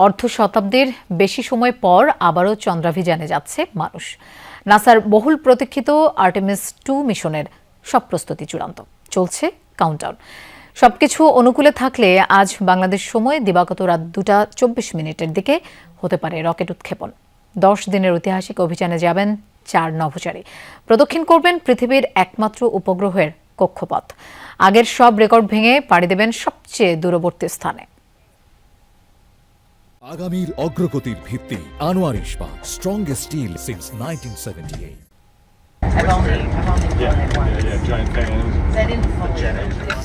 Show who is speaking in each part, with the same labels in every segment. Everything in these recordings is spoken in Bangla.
Speaker 1: অর্ধ শতাব্দীর বেশি সময় পর আবারও চন্দ্রাভিযানে যাচ্ছে মানুষ। নাসার বহুল প্রতীক্ষিত আর্টেমিস 2 মিশনের সব প্রস্তুতি চূড়ান্ত, চলছে কাউন্টডাউন। সবকিছু অনুকূলে থাকলে আজ বাংলাদেশ সময় দিবাগত রাত 2:24 দিকে হতে পারে রকেট উৎক্ষেপণ। 10 দিনের ঐতিহাসিক অভিযানে যাবেন 4 নভোচারী। প্রদক্ষিণ করবেন পৃথিবীর একমাত্র উপগ্রহের কক্ষপথ। আগের সব রেকর্ড ভেঙে পাড়ি দেবেন সবচেয়ে দূরবর্তী স্থানে।
Speaker 2: আগামীর অগ্রগতির ভিত্তি আনোয়ার ইস্পাত, স্ট্রংগেস্ট স্টিল সিন্স 1978।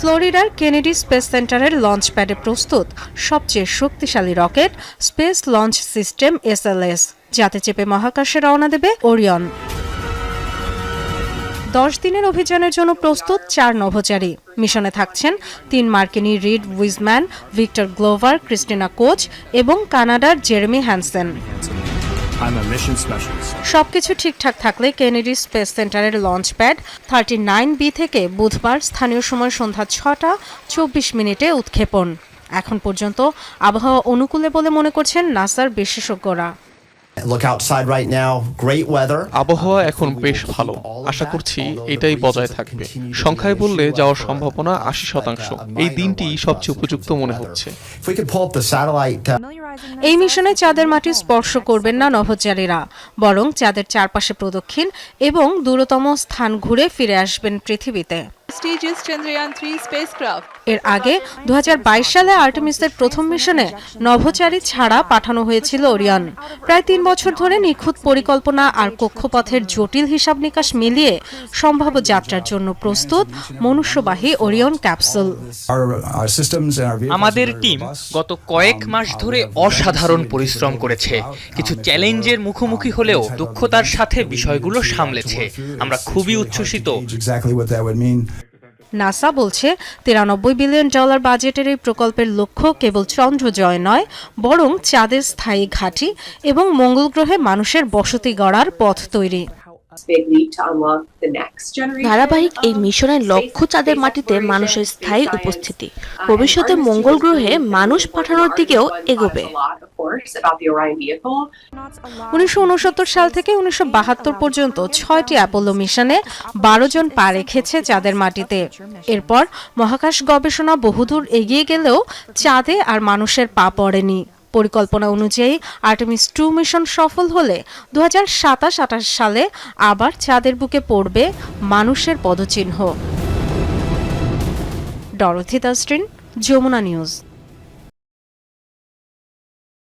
Speaker 3: ফ্লোরিডার কেনেডি স্পেস সেন্টারের লঞ্চ প্যাডে প্রস্তুত সবচেয়ে শক্তিশালী rocket space launch system SLS, যাতে চেপে মহাকাশে রওনা দেবে ওরিয়ন। 10 দিনের অভিযানের জন্য প্রস্তুত 4 নভোচারী। মিশনে থাকছেন 3 মার্কিনী Reid Wiseman, Victor Glover, Christina Koch এবং কানাডার জেরেমি হ্যানসেন। সবকিছু ঠিকঠাক থাকলে কেনেডি স্পেস সেন্টারের লঞ্চ প্যাড 39B থেকে বুধবার স্থানীয় সময় সন্ধ্যা 6:24 উৎক্ষেপণ। এখন পর্যন্ত আবহাওয়া অনুকূলে বলে মনে করছেন নাসার বিশেষজ্ঞরা।
Speaker 4: আবহাওয়া এখন বেশ ভালো, আশা করছি এটাই বজায় থাকবে। সংখ্যায় বললে যাওয়ার সম্ভাবনা 80%। এই দিনটি সবচেয়ে উপযুক্ত মনে হচ্ছে।
Speaker 3: এই মিশনে চাঁদের মাটি স্পর্শ করবেন না নভোচারীরা, বরং চাঁদের চারপাশে প্রদক্ষিণ এবং দূরতম স্থান ঘুরে ফিরে আসবেন পৃথিবীতে। এর আগে 2022 সালে আর্টেমিসের প্রথম মিশনে নভোচারী ছাড়া পাঠানো হয়েছিল ওরিয়ন। প্রায় 3 বছর ধরে নিখুঁত পরিকল্পনা আর কক্ষপথের জটিল হিসাব নিকাশ মিলিয়ে সম্ভাব্য যাত্রার জন্য প্রস্তুত মনুষ্যবাহী ওরিয়ন ক্যাপসুল।
Speaker 5: আমাদের টিম গত কয়েক মাস ধরে অসাধারণ পরিশ্রম করেছে। কিছু চ্যালেঞ্জের মুখোমুখি হলেও দক্ষতার সাথে বিষয়গুলো সামলেছে। আমরা খুবই উচ্ছ্বসিত।
Speaker 3: নাসা বলছে $93 বিলিয়ন বাজেটের এই প্রকল্পের লক্ষ্য কেবল চন্দ্র জয় নয়, বরং চাঁদের স্থায়ী ঘাঁটি এবং মঙ্গল গ্রহে মানুষের বসতি গড়ার পথ তৈরি।
Speaker 6: ধারাবাহিক এই মিশনের লক্ষ্য চাঁদের মাটিতে মানুষের স্থায়ী উপস্থিতি, ভবিষ্যতে মঙ্গল গ্রহে মানুষ পাঠানোর দিকেও এগোবে।
Speaker 3: 1969 সাল থেকে 1972 পর্যন্ত 6টি অ্যাপোলো মিশনে 12 জন পা রেখেছে চাঁদের মাটিতে। এরপর মহাকাশ গবেষণা বহুদূর এগিয়ে গেলেও চাঁদে আর মানুষের পা পড়েনি। পরিকল্পনা অনুযায়ী আর্টেমিস 2 মিশন সফল হলে 2027-28 সালে আবার চাঁদের বুকে পড়বে মানুষের পদচিহ্ন। Dorothy Tasrin, Jamuna news.